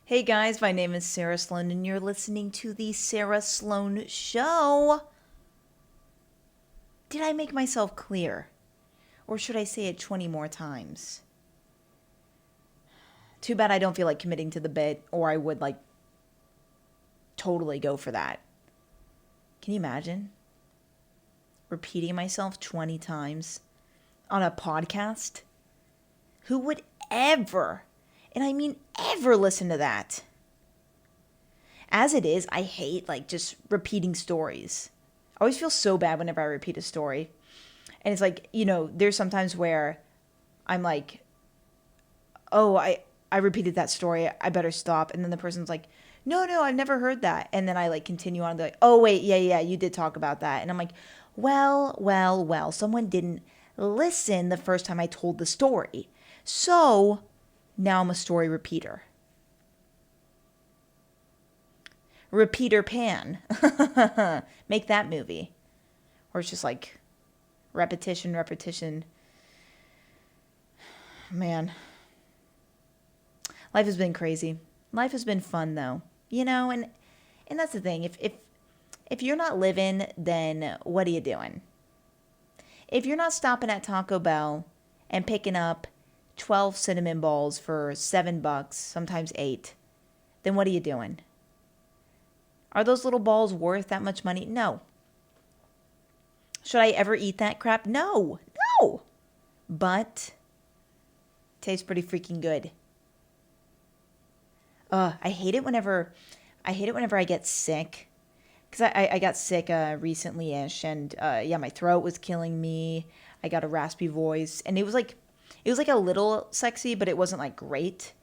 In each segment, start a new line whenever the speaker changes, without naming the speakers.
Hey guys, my name is Sarah Sloan, and you're listening to The Sarah Sloan Show. Did I make myself clear? Or should I say it 20 more times? Too bad I don't feel like committing to the bit, or I would totally go for that. Can you imagine? Repeating myself 20 times on a podcast? Who would ever, and I mean ever, listen to that? As it is, I hate just repeating stories. I always feel so bad whenever I repeat a story. And it's there's sometimes where I'm like, oh, I repeated that story. I better stop. And then the person's like, no, I've never heard that. And then I continue on. They're like, oh, wait, yeah, you did talk about that. And I'm like, well, someone didn't listen the first time I told the story. So now I'm a story repeater. Repeater Pan. Make that movie. Or it's just repetition. Man, life has been crazy. Life has been fun though, and that's the thing. If you're not living, then what are you doing? If you're not stopping at Taco Bell and picking up 12 cinnamon balls for $7, sometimes 8, then what are you doing? Are those little balls worth that much money? No. Should I ever eat that crap? No. But tastes pretty freaking good. I hate it whenever I get sick, because I got sick recently-ish, and yeah, my throat was killing me. I got a raspy voice, and it was a little sexy, but it wasn't great,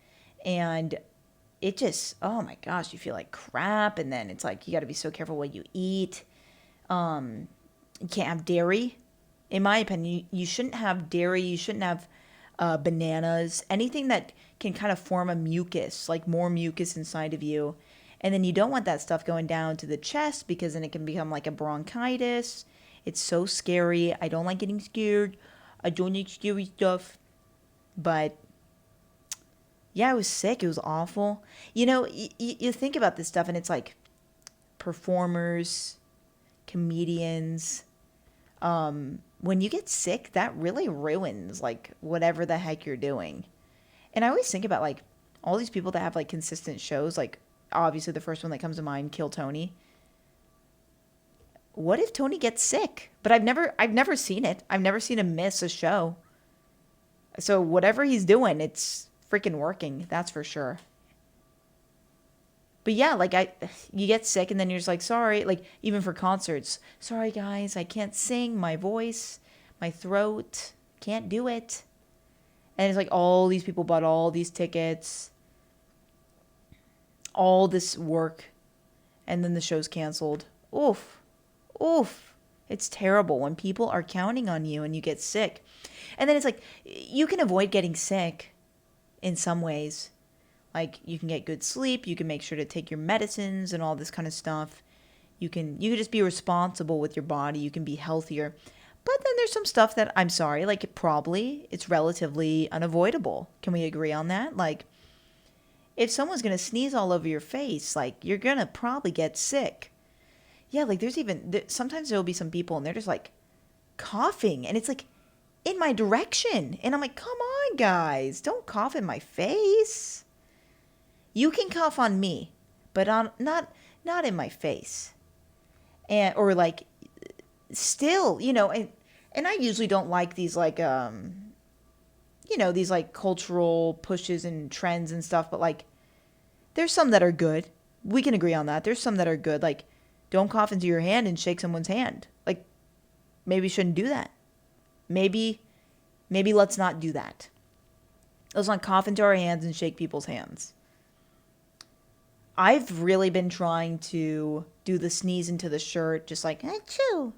and it just, oh my gosh, you feel like crap, and then it's you got to be so careful what you eat. You can't have dairy. In my opinion, you shouldn't have dairy. You shouldn't have bananas, anything that can kind of form a mucus, more mucus inside of you. And then you don't want that stuff going down to the chest, because then it can become like a bronchitis. It's so scary. I don't like getting scared. I don't like scary stuff. But yeah, I was sick. It was awful. You think about this stuff, and it's performers, comedians, when you get sick, that really ruins whatever the heck you're doing. And I always think about all these people that have consistent shows, obviously the first one that comes to mind, Kill Tony. What if Tony gets sick? But I've never seen it. I've never seen him miss a show. So whatever he's doing, it's freaking working, that's for sure. But yeah, you get sick, and then you're just sorry, even for concerts. Sorry guys, I can't sing, my voice, my throat, can't do it. And it's all these people bought all these tickets, all this work, and then the show's canceled. Oof. It's terrible when people are counting on you and you get sick. And then it's you can avoid getting sick in some ways. You can get good sleep, you can make sure to take your medicines and all this kind of stuff. You can just be responsible with your body, you can be healthier. But then there's some stuff that, I'm sorry, it's relatively unavoidable. Can we agree on that? If someone's going to sneeze all over your face, you're going to probably get sick. Yeah, sometimes there'll be some people and they're just coughing, and it's in my direction. And I'm come on guys, don't cough in my face. You can cough on me, but not in my face. And or still, and I usually don't like these these cultural pushes and trends and stuff, but there's some that are good. We can agree on that. There's some that are good. Don't cough into your hand and shake someone's hand. Maybe shouldn't do that. Maybe let's not do that. Let's not cough into our hands and shake people's hands. I've really been trying to do the sneeze into the shirt, just achoo,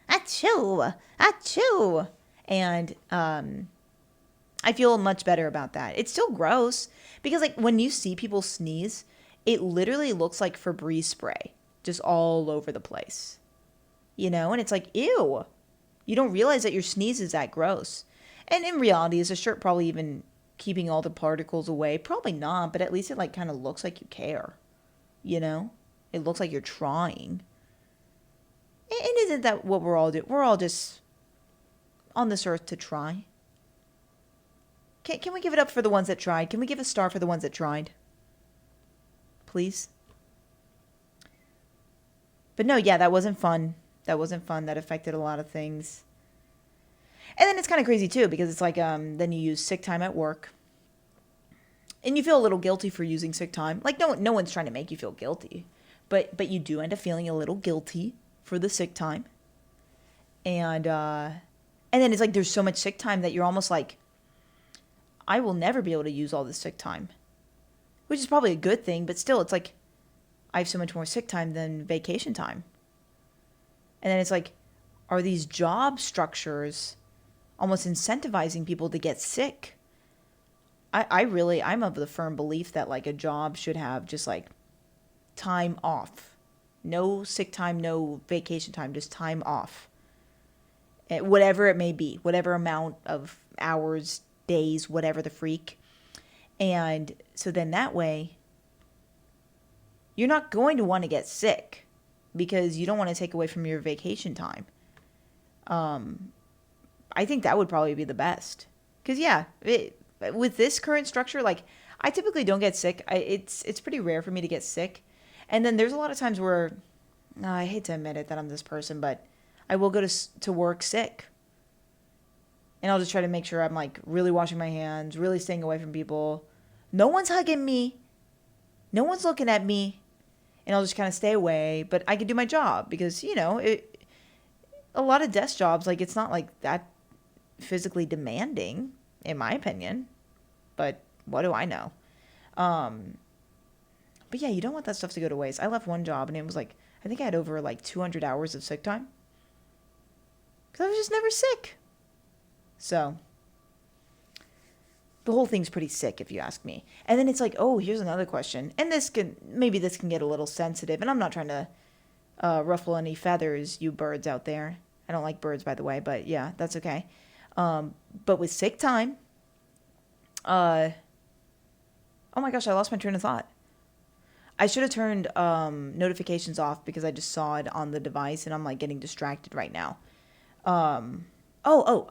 achoo, achoo. And I feel much better about that. It's still gross, because when you see people sneeze, it literally looks like Febreze spray just all over the place. And it's ew. You don't realize that your sneeze is that gross. And in reality, is a shirt probably even keeping all the particles away. Probably not, but at least it like kind of looks like you care, you know? It looks like you're trying. And isn't that what we're all doing? We're all just on this earth to try. Can we give it up for the ones that tried? Can we give a star for the ones that tried? Please? But no, yeah, that wasn't fun. That wasn't fun. That affected a lot of things. And then it's kind of crazy too, because it's like then you use sick time at work. And you feel a little guilty for using sick time. Like no one's trying to make you feel guilty. But you do end up feeling a little guilty for the sick time. And then it's like there's so much sick time that you're almost like, I will never be able to use all this sick time. Which is probably a good thing, but still it's like I have so much more sick time than vacation time. And then it's like, are these job structures almost incentivizing people to get sick? I'm of the firm belief that like a job should have just like time off. No sick time, no vacation time, just time off. Whatever it may be, whatever amount of hours, days, whatever the freak. And so then that way, you're not going to want to get sick because you don't want to take away from your vacation time. I think that would probably be the best. Because yeah, with this current structure, like I typically don't get sick. It's pretty rare for me to get sick. And then there's a lot of times where, I hate to admit it that I'm this person, but I will go to work sick. And I'll just try to make sure I'm like really washing my hands, really staying away from people. No one's hugging me. No one's looking at me. And I'll just kind of stay away. But I can do my job because, a lot of desk jobs, like it's not like that physically demanding, in my opinion. But what do I know? But yeah, you don't want that stuff to go to waste. I left one job and it was like, I think I had over like 200 hours of sick time. Because I was just never sick. So, the whole thing's pretty sick if you ask me. And then it's like, oh, here's another question. And maybe this can get a little sensitive. And I'm not trying to ruffle any feathers, you birds out there. I don't like birds, by the way, but yeah, that's okay. But with sick time, oh my gosh, I lost my train of thought. I should have turned notifications off because I just saw it on the device and I'm like getting distracted right now. I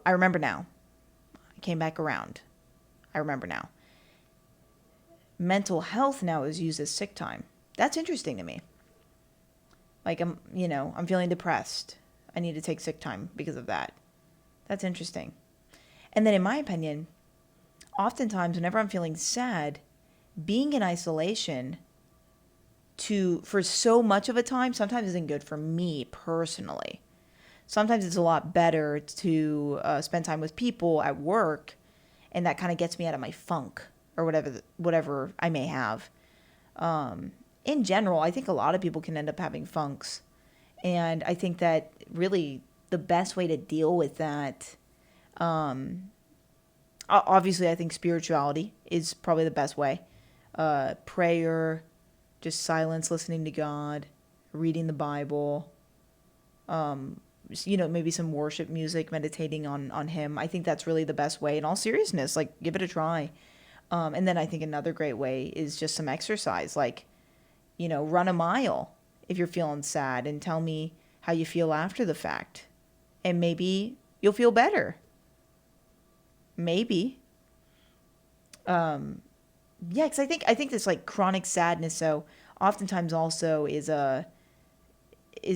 remember now. I came back around. I remember now. Mental health now is used as sick time. That's interesting to me. Like I'm feeling depressed. I need to take sick time because of that. That's interesting. And then in my opinion, oftentimes whenever I'm feeling sad, being in isolation for so much of a time sometimes isn't good for me personally. Sometimes it's a lot better to spend time with people at work, and that kind of gets me out of my funk or whatever I may have. In general, I think a lot of people can end up having funks, and I think that really the best way to deal with that, obviously, I think spirituality is probably the best way. Prayer, just silence, listening to God, reading the Bible. Maybe some worship music, meditating on him. I think that's really the best way. In all seriousness, like give it a try. And then I think another great way is just some exercise, like, run a mile if you're feeling sad and tell me how you feel after the fact. And maybe you'll feel better. Maybe. Yeah, because I think this like chronic sadness, so oftentimes also is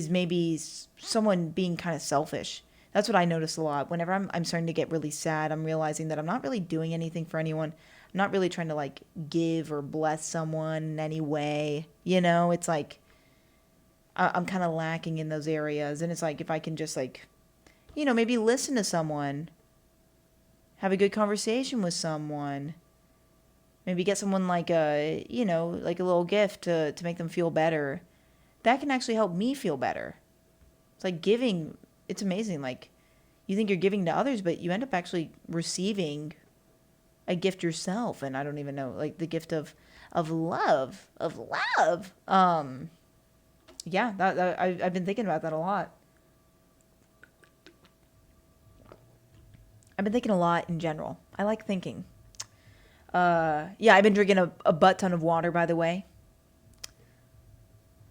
maybe someone being kind of selfish. That's what I notice a lot. Whenever I'm starting to get really sad, I'm realizing that I'm not really doing anything for anyone. I'm not really trying to like give or bless someone in any way. It's like I'm kind of lacking in those areas. And it's like if I can just like, maybe listen to someone, have a good conversation with someone, maybe get someone like a little gift to make them feel better. That can actually help me feel better. It's like giving. It's amazing. Like you think you're giving to others, but you end up actually receiving a gift yourself. And I don't even know, like the gift of love, Yeah, I've been thinking about that a lot. I've been thinking a lot in general. I like thinking. Yeah, I've been drinking a butt ton of water, by the way.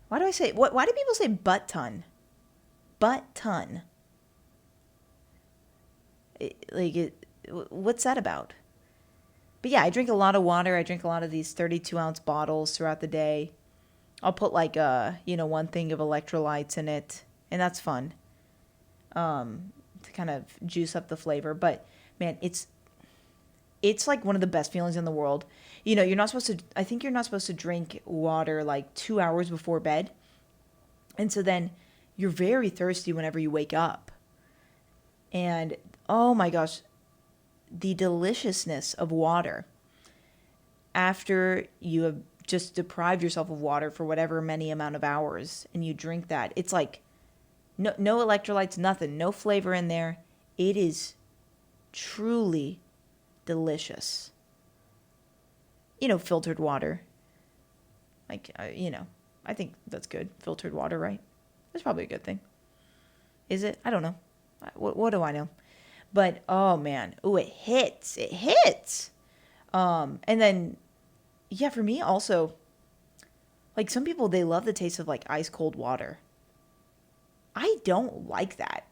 Why do I say, why do people say butt ton? Butt ton. What's that about? But yeah, I drink a lot of water. I drink a lot of these 32-ounce bottles throughout the day. I'll put like one thing of electrolytes in it, and that's fun. To kind of juice up the flavor. But man, it's like one of the best feelings in the world. You're not supposed to, I think you're not supposed to drink water like 2 hours before bed. And so then you're very thirsty whenever you wake up. And oh my gosh, the deliciousness of water after you have just deprived yourself of water for whatever many amount of hours and you drink that. It's like no electrolytes, nothing, no flavor in there. It is truly delicious. Filtered water. I think that's good. Filtered water, right? That's probably a good thing. Is it? I don't know. What do I know? But, oh man. Oh, it hits. It hits. And then, yeah, for me also, like some people, they love the taste of like ice cold water. I don't like that.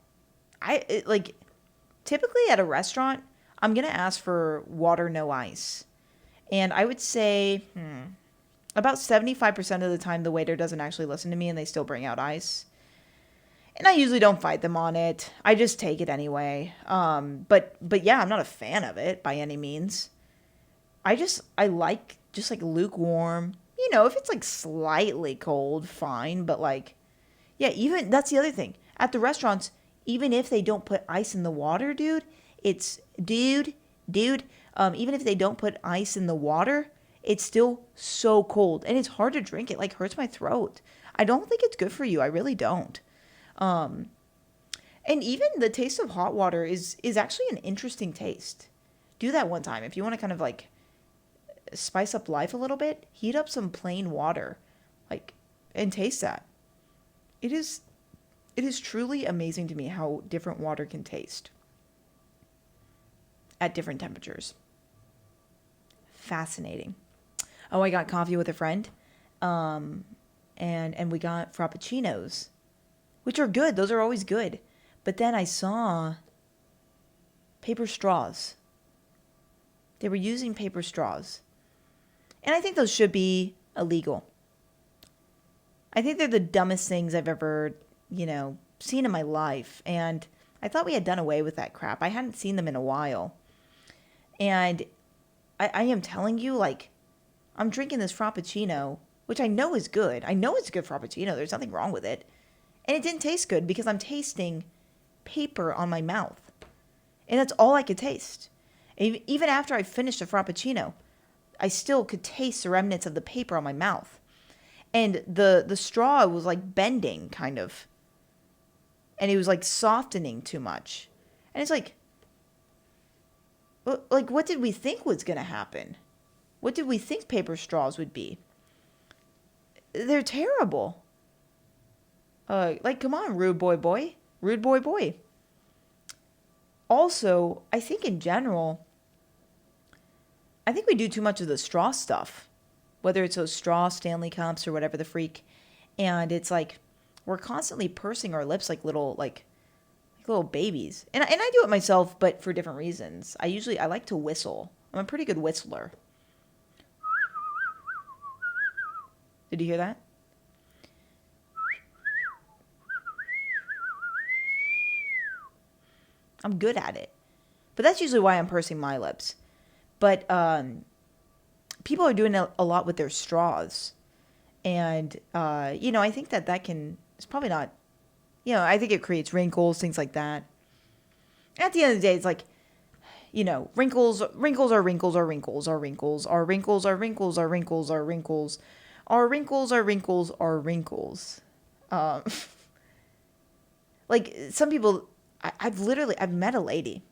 Typically at a restaurant, I'm going to ask for water, no ice. And I would say about 75% of the time, the waiter doesn't actually listen to me and they still bring out ice. And I usually don't fight them on it. I just take it anyway. But yeah, I'm not a fan of it by any means. I like just like lukewarm. If it's like slightly cold, fine. But like, yeah, even that's the other thing. At the restaurants, even if they don't put ice in the water, dude, even if they don't put ice in the water, it's still so cold and it's hard to drink. It like hurts my throat. I don't think it's good for you. I really don't. And even the taste of hot water is actually an interesting taste. Do that one time if you want to kind of like spice up life a little bit. Heat up some plain water, and taste that. It is truly amazing to me how different water can taste at different temperatures. Fascinating. Oh, I got coffee with a friend, and we got frappuccinos, which are good. Those are always good. But then I saw paper straws. They were using paper straws. And I think those should be illegal. I think they're the dumbest things I've ever, seen in my life. And I thought we had done away with that crap. I hadn't seen them in a while. And I am telling you, I'm drinking this frappuccino, which I know is good. I know it's a good frappuccino. There's nothing wrong with it. And it didn't taste good because I'm tasting paper on my mouth. And that's all I could taste. Even after I finished the frappuccino, I still could taste the remnants of the paper on my mouth. And the straw was like bending, kind of. And it was like softening too much. And it's like, what did we think was going to happen? What did we think paper straws would be? They're terrible. Come on, rude boy. Rude boy. Also, I think in general, I think we do too much of the straw stuff. Whether it's those straw Stanley cups or whatever the freak. And it's like, we're constantly pursing our lips like little babies. And I do it myself, but for different reasons. I like to whistle. I'm a pretty good whistler. Did you hear that? I'm good at it. But that's usually why I'm pursing my lips. But people are doing a lot with their straws. And, I think that can, it's probably not, I think it creates wrinkles, things like that. At the end of the day, it's like, wrinkles are wrinkles are wrinkles are wrinkles are wrinkles are wrinkles are wrinkles are wrinkles are wrinkles are wrinkles are wrinkles are wrinkles. Like some people, I've met a lady.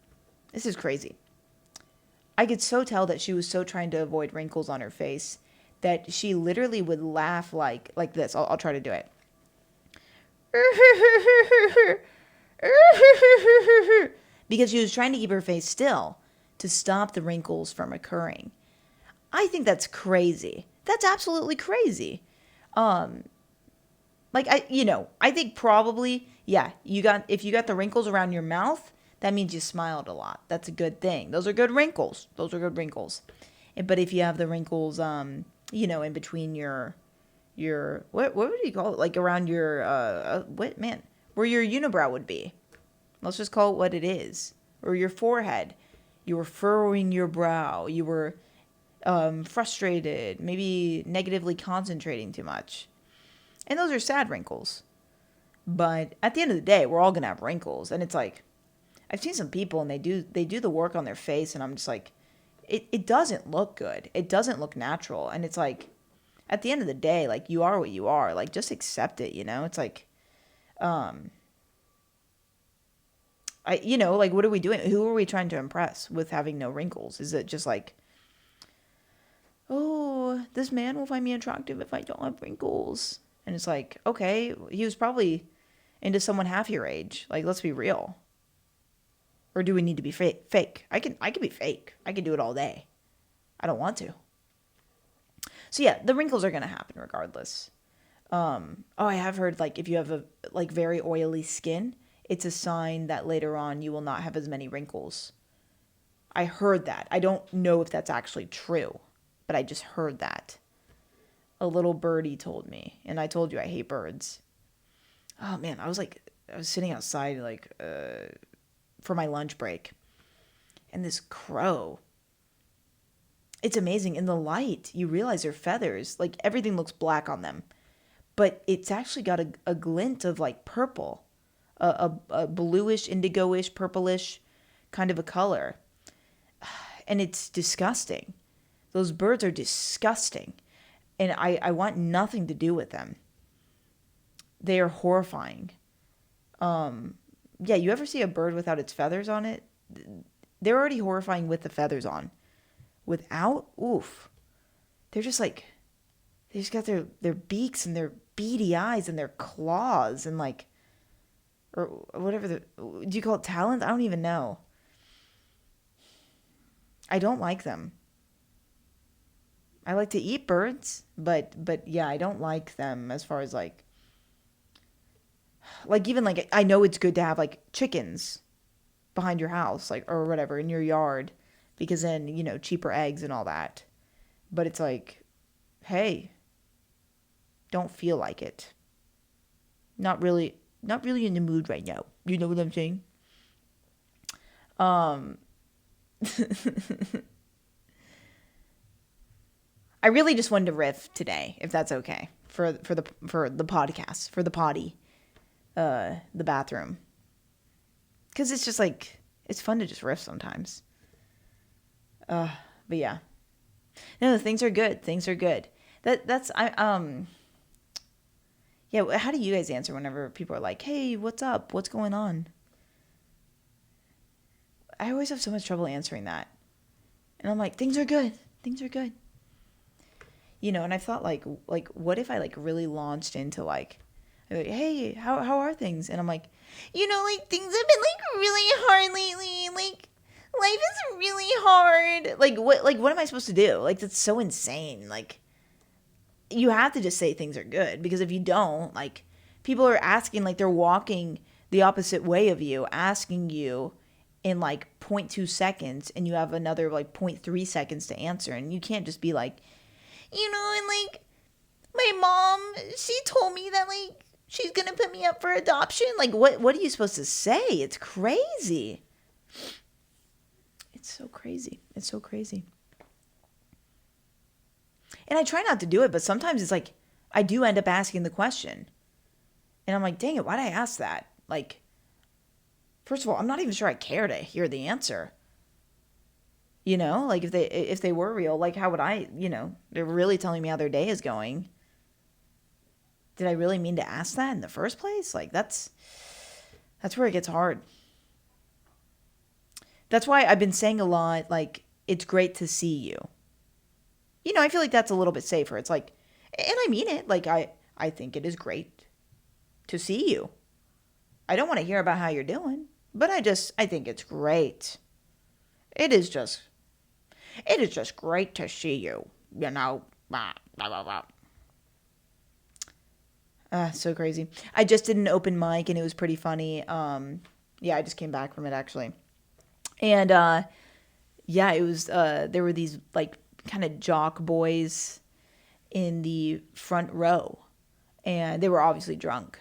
This is crazy. I could so tell that she was so trying to avoid wrinkles on her face that she literally would laugh like this. I'll try to do it. Because she was trying to keep her face still to stop the wrinkles from occurring. I think that's crazy. That's absolutely crazy. Um, like I think probably, yeah, if you got the wrinkles around your mouth, that means you smiled a lot. That's a good thing. Those are good wrinkles. Those are good wrinkles. But if you have the wrinkles, in between your what would you call it? Like around your what man, where your unibrow would be. Let's just call it what it is. Or your forehead. You were furrowing your brow. You were frustrated, maybe negatively concentrating too much. And those are sad wrinkles. But at the end of the day, we're all gonna have wrinkles. And it's like, I've seen some people and they do the work on their face, and I'm just like, it doesn't look good. It doesn't look natural. And it's like, at the end of the day, like, you are what you are. Like, just accept it, It's like, like, what are we doing? Who are we trying to impress with having no wrinkles? Is it just like, oh, this man will find me attractive if I don't have wrinkles? And it's like, okay, he was probably into someone half your age. Like, let's be real. Or do we need to be fake? I can be fake. I can do it all day. I don't want to. So yeah, the wrinkles are going to happen regardless. I have heard, like, if you have a like very oily skin, it's a sign that later on you will not have as many wrinkles. I heard that. I don't know if that's actually true, but I just heard that. A little birdie told me, and I told you I hate birds. Oh man, I was sitting outside for my lunch break, and this crow. It's amazing. In the light, you realize they're feathers. Like, everything looks black on them, but it's actually got a glint of like purple, a bluish, indigo-ish, purplish kind of a color, and it's disgusting. Those birds are disgusting, and I want nothing to do with them. They are horrifying. Yeah, you ever see a bird without its feathers on it? They're already horrifying with the feathers on. Without, oof. They're just like, they just got their beaks and their beady eyes and their claws and like, or whatever do you call it, talons? I don't even know. I don't like them. I like to eat birds, but yeah, I don't like them as far as like even like, I know it's good to have like chickens behind your house, like, or whatever, in your yard, because then, cheaper eggs and all that. But it's like, hey, don't feel like it. Not really in the mood right now. You know what I'm saying? I really just wanted to riff today, if that's okay, for the podcast, for the potty, the bathroom, because it's just like, it's fun to just riff sometimes. But yeah, no, things are good. Things are good. Yeah. How do you guys answer whenever people are like, "Hey, what's up? What's going on?" I always have so much trouble answering that, and I'm like, "Things are good. Things are good." And I thought like, what if I like really launched into like, hey, how are things? And I'm like, like, things have been like really hard lately. Like, life is really hard. Like, what am I supposed to do? Like, that's so insane. Like, you have to just say things are good, because if you don't, like, people are asking, like, they're walking the opposite way of you, asking you in like 0.2 seconds, and you have another like 0.3 seconds to answer, and you can't just be like, and like, my mom, she told me that like she's gonna put me up for adoption. Like, what are you supposed to say? It's crazy. It's so crazy. It's so crazy. And I try not to do it, but sometimes it's like, I do end up asking the question. And I'm like, dang it, why'd I ask that? Like, first of all, I'm not even sure I care to hear the answer. Like, if they were real, like, how would I, they're really telling me how their day is going. Did I really mean to ask that in the first place? Like, that's where it gets hard. That's why I've been saying a lot, like, it's great to see you. I feel like that's a little bit safer. It's like, and I mean it, like, I think it is great to see you. I don't want to hear about how you're doing, but I think it's great. It is just great to see you. you know, blah, blah, blah, blah. So crazy. I just did an open mic and it was pretty funny. Yeah, I just came back from it actually. And yeah, it was there were these like kind of jock boys in the front row, and they were obviously drunk.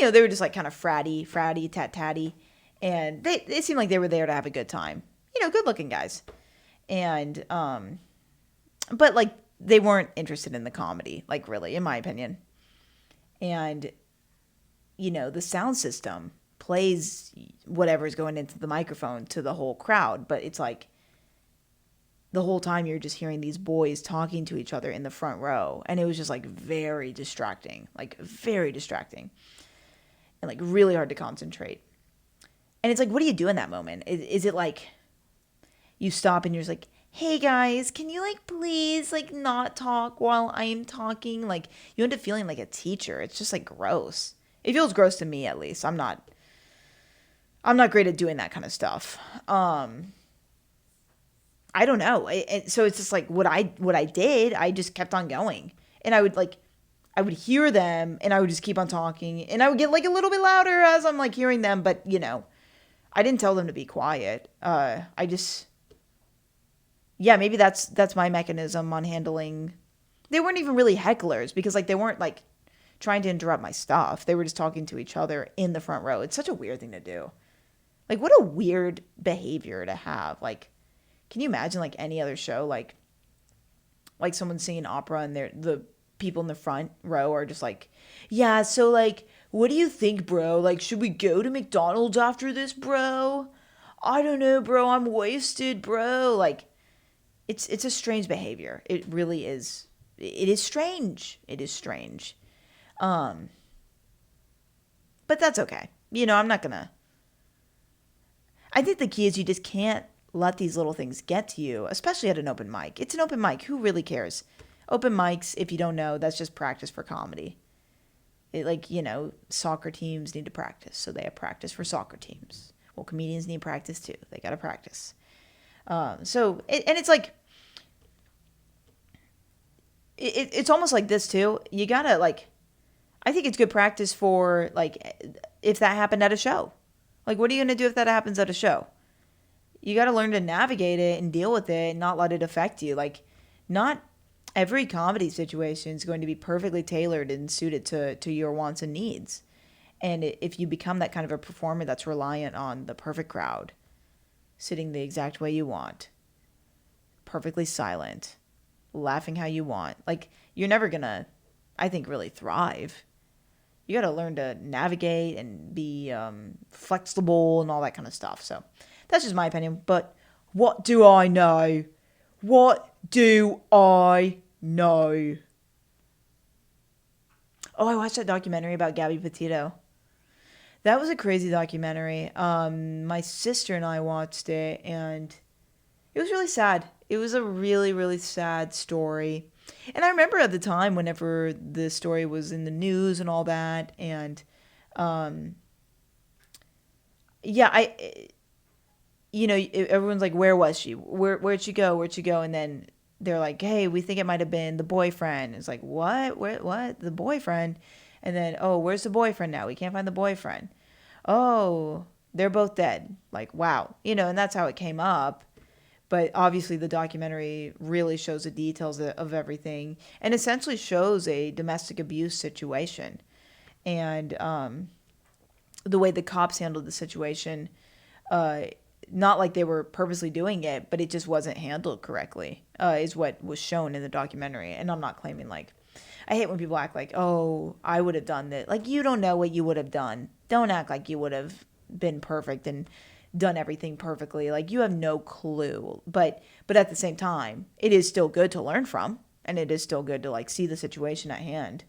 And they were just like kind of fratty, tat-tatty, and they seemed like they were there to have a good time. Good-looking guys. And but like they weren't interested in the comedy, like really, in my opinion. And the sound system plays whatever's going into the microphone to the whole crowd, but it's like the whole time you're just hearing these boys talking to each other in the front row, and it was just like very distracting, and like really hard to concentrate. And it's like, what do you do in that moment? Is it like you stop and you're just like, hey guys, can you like please like not talk while I'm talking? Like you end up feeling like a teacher. It's just like gross. It feels gross to me, at least. I'm not great at doing that kind of stuff. I don't know. So it's just like what I did. I just kept on going, and I would hear them, and I would just keep on talking, and I would get like a little bit louder as I'm like hearing them, but I didn't tell them to be quiet. Yeah, maybe that's my mechanism on handling. They weren't even really hecklers because like they weren't like trying to interrupt my stuff. They were just talking to each other in the front row. It's such a weird thing to do. Like what a weird behavior to have. Like, can you imagine like any other show like someone singing opera and the people in the front row are just like, yeah, so like, what do you think, bro? Like, should we go to McDonald's after this, bro? I don't know, bro. I'm wasted, bro. Like, it's a strange behavior. It really is. It is strange. It is strange. But that's okay. I'm not gonna. I think the key is you just can't let these little things get to you, especially at an open mic. It's an open mic. Who really cares? Open mics, if you don't know, that's just practice for comedy. Soccer teams need to practice, so they have practice for soccer teams. Well, comedians need practice too. They got to practice. It's like, it's almost like this too. You got to like, I think it's good practice for like, if that happened at a show. Like, what are you going to do if that happens at a show? You got to learn to navigate it and deal with it and not let it affect you. Like, not every comedy situation is going to be perfectly tailored and suited to your wants and needs. And if you become that kind of a performer that's reliant on the perfect crowd, sitting the exact way you want, perfectly silent, laughing how you want, like, you're never going to, I think, really thrive. You got to learn to navigate and be flexible and all that kind of stuff. So that's just my opinion. But what do I know? What do I know? Oh, I watched that documentary about Gabby Petito. That was a crazy documentary. My sister and I watched it, and it was really sad. It was a really, really sad story. And I remember at the time, whenever the story was in the news and all that, and yeah, everyone's like, where was she? Where'd she go? Where'd she go? And then they're like, hey, we think it might have been the boyfriend. It's like, what? What? The boyfriend? And then, oh, where's the boyfriend now? We can't find the boyfriend. Oh, they're both dead. Like, wow. And that's how it came up. But obviously the documentary really shows the details of everything and essentially shows a domestic abuse situation. And the way the cops handled the situation, not like they were purposely doing it, but it just wasn't handled correctly, is what was shown in the documentary. And I'm not claiming like, I hate when people act like, oh, I would have done that. Like, you don't know what you would have done. Don't act like you would have been perfect and done everything perfectly. Like, you have no clue. But at the same time, it is still good to learn from, and it is still good to like see the situation at hand.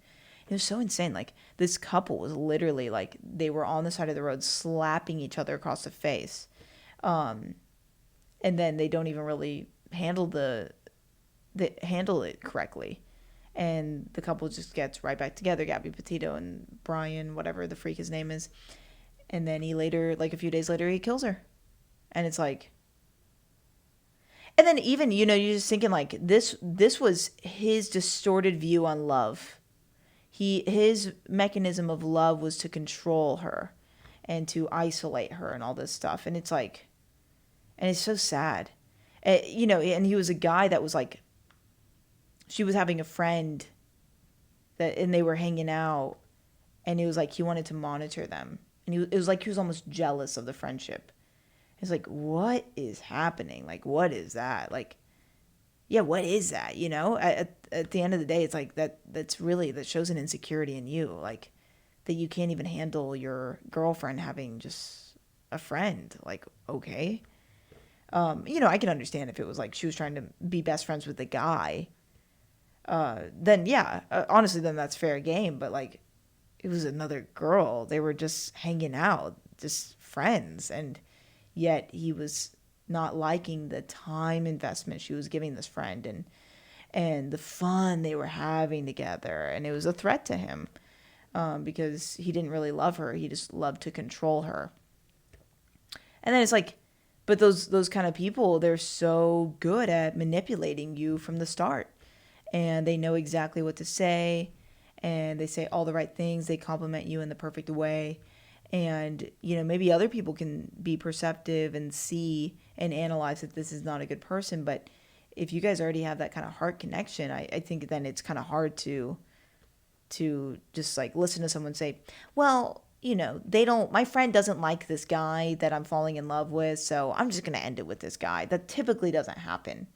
It was so insane. Like, this couple was literally like, they were on the side of the road slapping each other across the face. And then they don't even really handle handle it correctly. And the couple just gets right back together, Gabby Petito and Brian, whatever the freak his name is. And then he later, like a few days later, he kills her. And it's like, And then even, you're just thinking like this was his distorted view on love. His mechanism of love was to control her and to isolate her and all this stuff. And it's like, and it's so sad. And he was a guy that was like, she was having a friend and they were hanging out, and it was like he wanted to monitor them. And it was like he was almost jealous of the friendship. It's like, what is happening? Like, what is that? Like, yeah, what is that? At the end of the day, it's like that shows an insecurity in you, like that you can't even handle your girlfriend having just a friend. Like, okay. I can understand if it was like she was trying to be best friends with the guy. Then yeah, honestly, then that's fair game. But like, it was another girl. They were just hanging out, just friends, and yet he was not liking the time investment she was giving this friend and the fun they were having together. And it was a threat to him, because he didn't really love her. He just loved to control her. And then it's like, but those kind of people, they're so good at manipulating you from the start. And they know exactly what to say. And they say all the right things. They compliment you in the perfect way. And, maybe other people can be perceptive and see and analyze that this is not a good person. But if you guys already have that kind of heart connection, I think then it's kind of hard to just like listen to someone say, well, my friend doesn't like this guy that I'm falling in love with, so I'm just going to end it with this guy. That typically doesn't happen.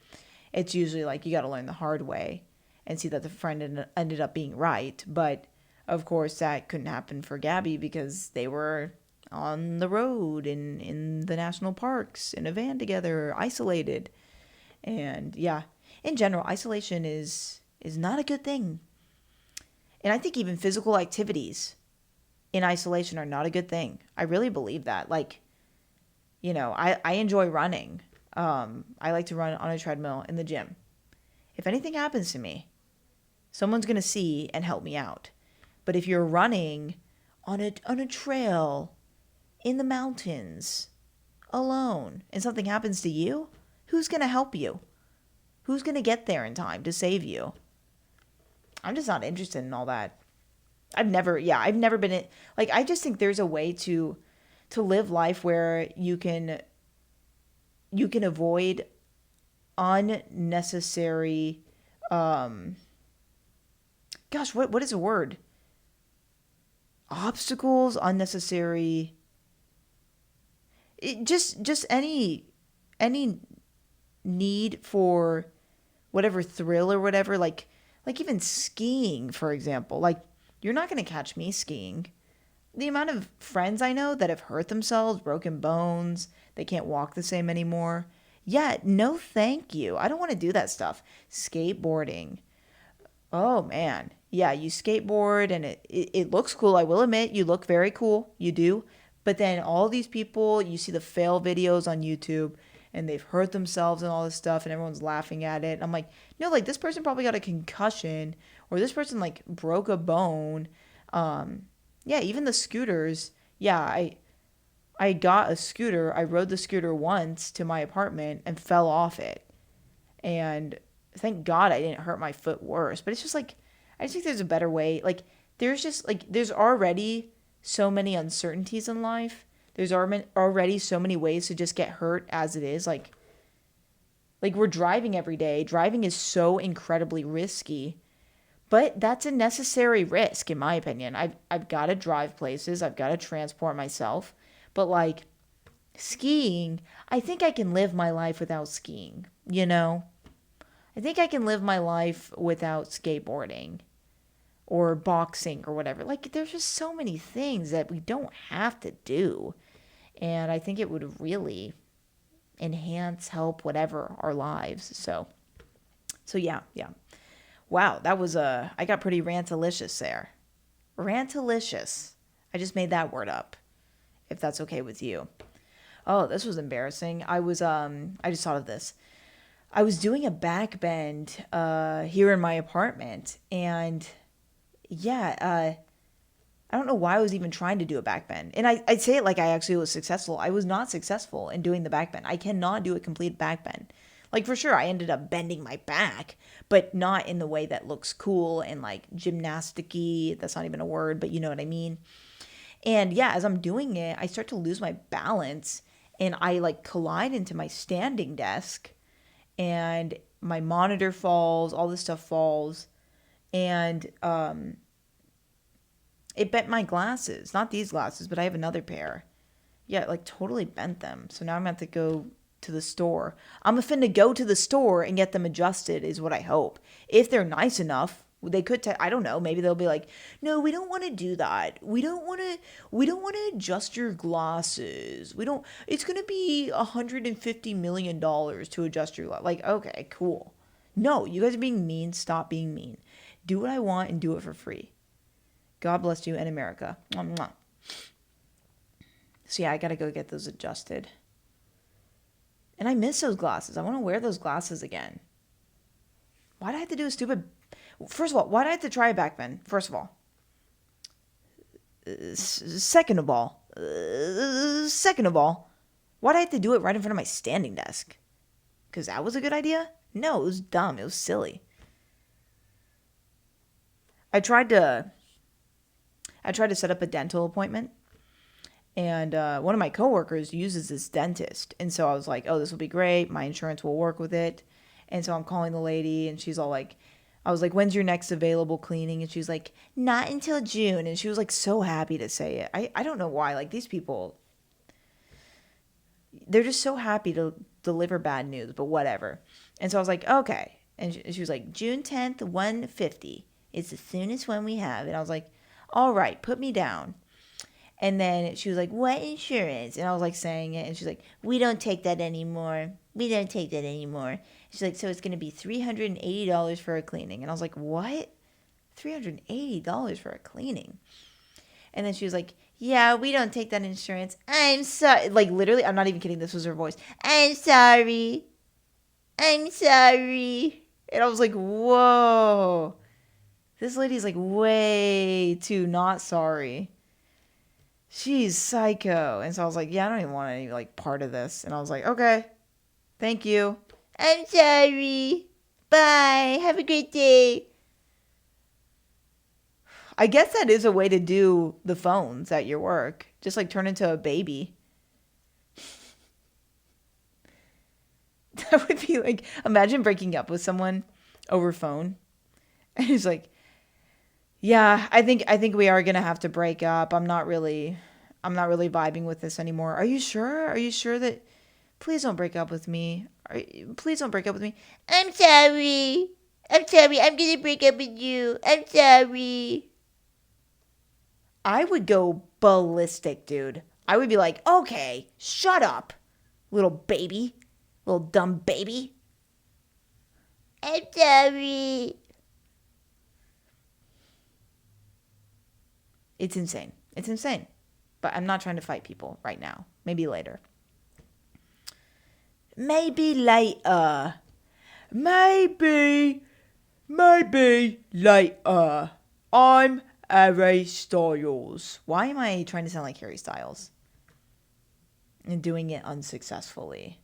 It's usually like you got to learn the hard way and see that the friend ended up being right. But of course, that couldn't happen for Gabby because they were on the road in the national parks in a van together, isolated. And yeah, in general, isolation is not a good thing. And I think even physical activities in isolation are not a good thing. I really believe that. Like, I enjoy running. I like to run on a treadmill in the gym. If anything happens to me, someone's going to see and help me out. But if you're running on a trail in the mountains alone and something happens to you, who's going to help you? Who's going to get there in time to save you? I'm just not interested in all that. I've never been in, like, I just think there's a way to live life where you can avoid unnecessary, what is a word? Obstacles, unnecessary, just any need for whatever thrill or whatever, like even skiing, for example. Like, you're not going to catch me skiing. The amount of friends I know that have hurt themselves, broken bones, they can't walk the same anymore. Yeah, no thank you. I don't want to do that stuff. Skateboarding. Oh, man. Yeah, you skateboard and it looks cool. I will admit, you look very cool. You do. But then all these people, you see the fail videos on YouTube and they've hurt themselves and all this stuff and everyone's laughing at it. I'm like, no, like this person probably got a concussion or this person like broke a bone. Yeah, even the scooters. Yeah, I got a scooter. I rode the scooter once to my apartment and fell off it. And thank God I didn't hurt my foot worse. But it's just like, I just think there's a better way. Like, there's already so many uncertainties in life. There's already so many ways to just get hurt as it is. Like we're driving every day. Driving is so incredibly risky. But that's a necessary risk, in my opinion. I've got to drive places. I've got to transport myself. But like skiing, I think I can live my life without skiing, I think I can live my life without skateboarding or boxing or whatever. Like, there's just so many things that we don't have to do. And I think it would really enhance, help, whatever, our lives. So yeah. Wow, that was I got pretty rantalicious there. Rantalicious. I just made that word up, if that's okay with you. Oh, this was embarrassing. I just thought of this. I was doing a back bend here in my apartment, and yeah, I don't know why I was even trying to do a back bend. And I'd say it like I actually was successful. I was not successful in doing the back bend. I cannot do a complete back bend. Like, for sure, I ended up bending my back, but not in the way that looks cool and like gymnastic-y. That's not even a word, but you know what I mean. And yeah, as I'm doing it, I start to lose my balance and I like collide into my standing desk and my monitor falls, all this stuff falls. And it bent my glasses. Not these glasses, but I have another pair. Yeah, it like totally bent them. So now I'm gonna have to go to the store. I'm finna go to the store and get them adjusted is what I hope. If they're nice enough, they could I don't know, maybe they'll be like, "No, we don't want to do that. We don't want to adjust your glasses. We don't It's going to be $150 million to adjust your like, okay, cool. No, you guys are being mean. Stop being mean. Do what I want and do it for free. God bless you and America. Mwah, mwah. So yeah, I got to go get those adjusted. And I miss those glasses. I want to wear those glasses again. Why did I have to do a stupid... First of all, why did I have to try a back bend? First of all. Second of all. Why did I have to do it right in front of my standing desk? Because that was a good idea? No, it was dumb. It was silly. I tried to set up a dental appointment. And one of my coworkers uses this dentist. And so I was like, oh, this will be great. My insurance will work with it. And so I'm calling the lady and she's all like, I was like, when's your next available cleaning? And she's like, not until June. And she was like so happy to say it. I don't know why. Like these people, they're just so happy to deliver bad news, but whatever. And so I was like, okay. And she was like, June 10th, 150. It's the soonest one we have. And I was like, all right, put me down. And then she was like, what insurance? And I was like saying it. And she's like, we don't take that anymore. She's like, so it's going to be $380 for a cleaning. And I was like, what? $380 for a cleaning? And then she was like, yeah, we don't take that insurance. I'm sorry. Like literally, I'm not even kidding. This was her voice. I'm sorry. And I was like, whoa. This lady's like way too not sorry. She's psycho. And so I was like, yeah, I don't even want any like part of this. And I was like, okay, thank you. I'm sorry. Bye. Have a great day. I guess that is a way to do the phones at your work. Just like turn into a baby. That would be like, imagine breaking up with someone over phone. And he's like, yeah, I think we are gonna have to break up. I'm not really vibing with this anymore. Are you sure? Are you sure that? Please don't break up with me. Please don't break up with me. I'm sorry. I'm gonna break up with you. I'm sorry. I would go ballistic, dude. I would be like, okay, shut up, little baby, little dumb baby. I'm sorry. It's insane. It's insane. But I'm not trying to fight people right now. Maybe later. Maybe later. Maybe later. I'm Harry Styles. Why am I trying to sound like Harry Styles? And doing it unsuccessfully.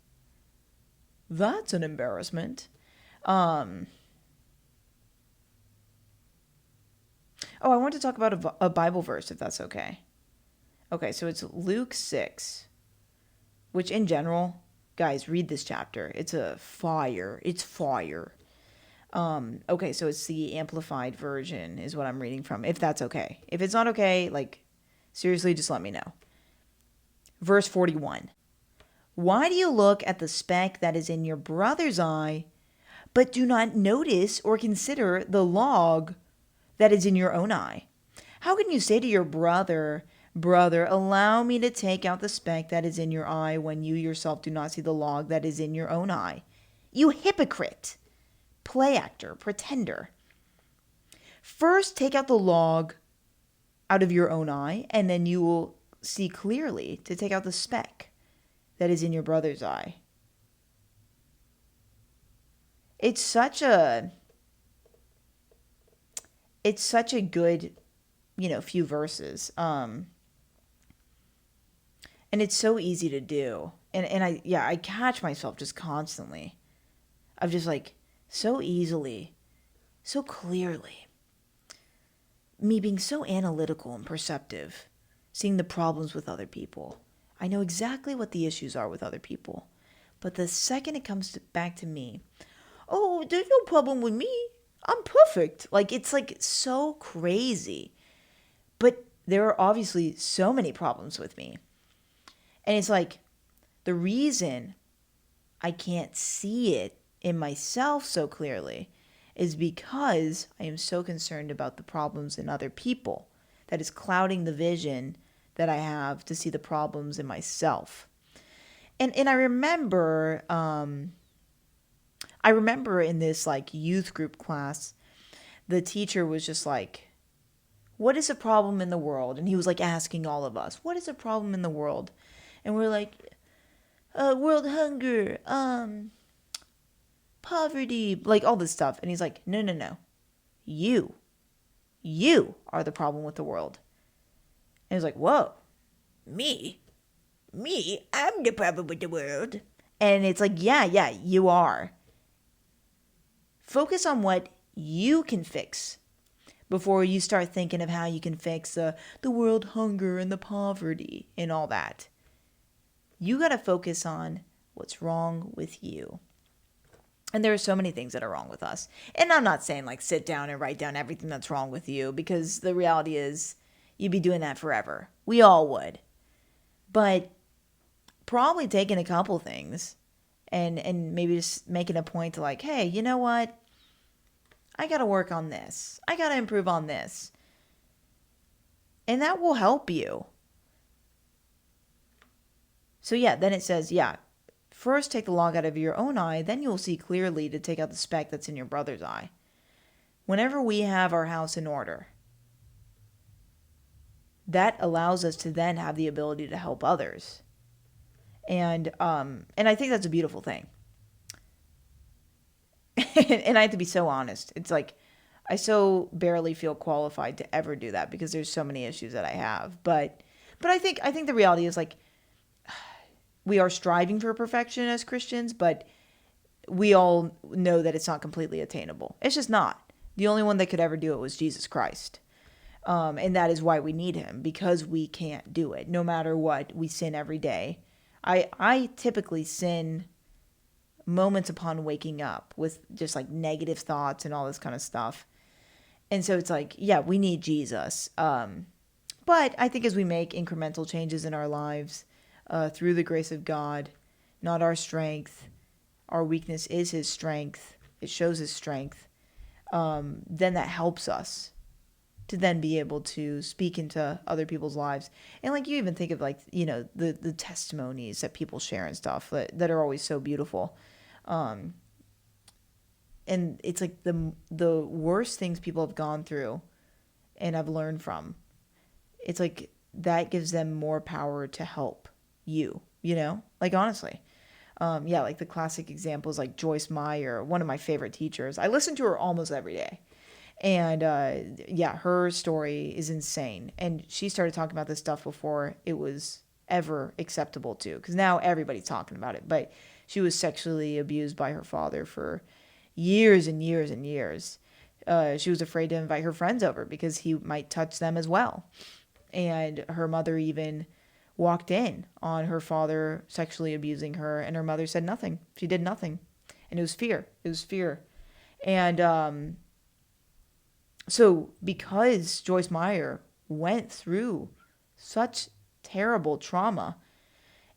That's an embarrassment. Oh, I want to talk about a Bible verse, if that's okay. Okay, so it's Luke 6, which in general, guys, read this chapter. It's a fire. It's fire. Okay, so it's the Amplified version is what I'm reading from, if that's okay. If it's not okay, like, seriously, just let me know. Verse 41. Why do you look at the speck that is in your brother's eye, but do not notice or consider the log that is in your own eye? How can you say to your brother, allow me to take out the speck that is in your eye when you yourself do not see the log that is in your own eye? You hypocrite, play actor, pretender. First, take out the log out of your own eye, and then you will see clearly to take out the speck that is in your brother's eye. It's such a good, few verses. And it's so easy to do. And I catch myself just constantly of just like so easily, so clearly, me being so analytical and perceptive, seeing the problems with other people. I know exactly what the issues are with other people. But the second it comes back to me, oh, there's no problem with me. I'm perfect. Like, it's like so crazy. But there are obviously so many problems with me. And it's like the reason I can't see it in myself so clearly is because I am so concerned about the problems in other people that is clouding the vision that I have to see the problems in myself. And I remember in this like youth group class, the teacher was just like, what is a problem in the world? And he was like asking all of us, what is a problem in the world? And we're like, world hunger, poverty, like all this stuff. And he's like, no. You are the problem with the world. And he's like, whoa, me? I'm the problem with the world. And it's like, yeah, you are. Focus on what you can fix before you start thinking of how you can fix the world hunger and the poverty and all that. You got to focus on what's wrong with you. And there are so many things that are wrong with us. And I'm not saying like sit down and write down everything that's wrong with you, because the reality is you'd be doing that forever. We all would. But probably taking a couple things and maybe just making a point to like, hey, you know what? I got to work on this. I got to improve on this. And that will help you. So yeah, then it says, yeah, first take the log out of your own eye, then you'll see clearly to take out the speck that's in your brother's eye. Whenever we have our house in order, that allows us to then have the ability to help others. And I think that's a beautiful thing. And I have to be so honest. It's like I so barely feel qualified to ever do that because there's so many issues that I have. But I think the reality is like we are striving for perfection as Christians, but we all know that it's not completely attainable. It's just not. The only one that could ever do it was Jesus Christ. And that is why we need him, because we can't do it. No matter what, we sin every day. I typically sin moments upon waking up with just like negative thoughts and all this kind of stuff. And so it's like, yeah, we need Jesus. But I think as we make incremental changes in our lives through the grace of God, not our strength, our weakness is his strength. It shows his strength. Then that helps us to then be able to speak into other people's lives. And like you even think of like, you know, the testimonies that people share and stuff that are always so beautiful. And it's like the worst things people have gone through and have learned from. It's like that gives them more power to help you know, like honestly. Yeah, like the classic examples like Joyce Meyer, one of my favorite teachers. I listen to her almost every day. And yeah, her story is insane. And she started talking about this stuff before it was ever acceptable to, because now everybody's talking about it. But she was sexually abused by her father for years and years and years. She was afraid to invite her friends over because he might touch them as well. And her mother even walked in on her father sexually abusing her, and her mother said nothing. She did nothing. And it was fear. It was fear. And so because Joyce Meyer went through such terrible trauma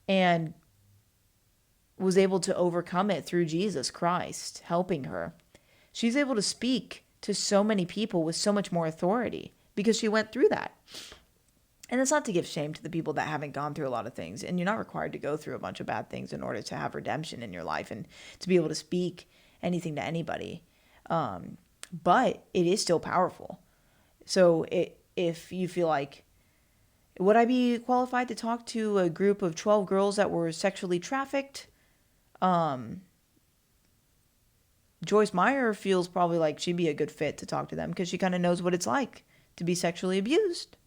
and was able to overcome it through Jesus Christ helping her, she's able to speak to so many people with so much more authority because she went through that. And it's not to give shame to the people that haven't gone through a lot of things. And you're not required to go through a bunch of bad things in order to have redemption in your life and to be able to speak anything to anybody. But it is still powerful. So if you feel like, would I be qualified to talk to a group of 12 girls that were sexually trafficked? Joyce Meyer feels probably like she'd be a good fit to talk to them because she kind of knows what it's like to be sexually abused.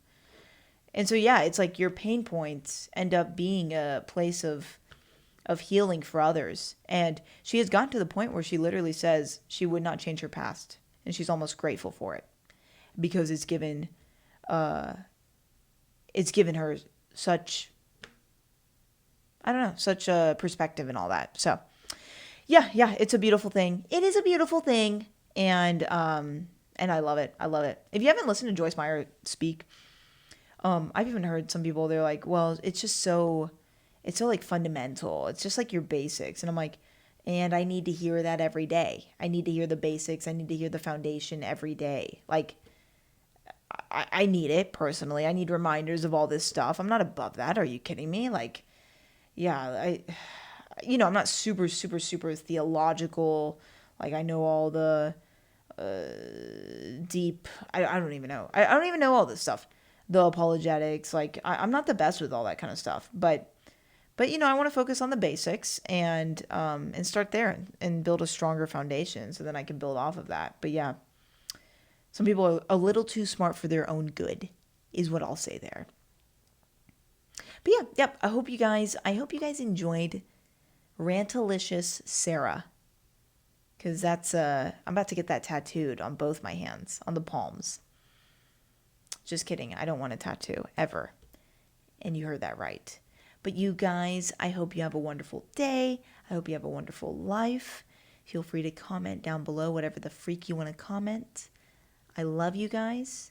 And so, yeah, it's like your pain points end up being a place of of healing for others. And she has gotten to the point where she literally says she would not change her past. And she's almost grateful for it because it's given her such, I don't know, such a perspective and all that. So yeah, it's a beautiful thing. It is a beautiful thing. And I love it. I love it. If you haven't listened to Joyce Meyer speak, I've even heard some people, they're like, well, it's so like fundamental. It's just like your basics. And I'm like, and I need to hear that every day. I need to hear the basics. I need to hear the foundation every day. Like, I need it personally. I need reminders of all this stuff. I'm not above that. Are you kidding me? Like, yeah, I'm not super, super, super theological. Like, I know all the deep, I don't even know. I don't even know all this stuff. The apologetics, like, I'm not the best with all that kind of stuff. But I want to focus on the basics and start there and build a stronger foundation so then I can build off of that. But yeah, some people are a little too smart for their own good is what I'll say there. But yeah, yep. I hope you guys enjoyed Rantalicious Sarah. Because that's, I'm about to get that tattooed on both my hands, on the palms. Just kidding. I don't want a tattoo, ever. And you heard that right. But you guys, I hope you have a wonderful day. I hope you have a wonderful life. Feel free to comment down below whatever the freak you want to comment. I love you guys.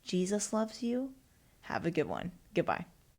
Jesus loves you. Have a good one. Goodbye.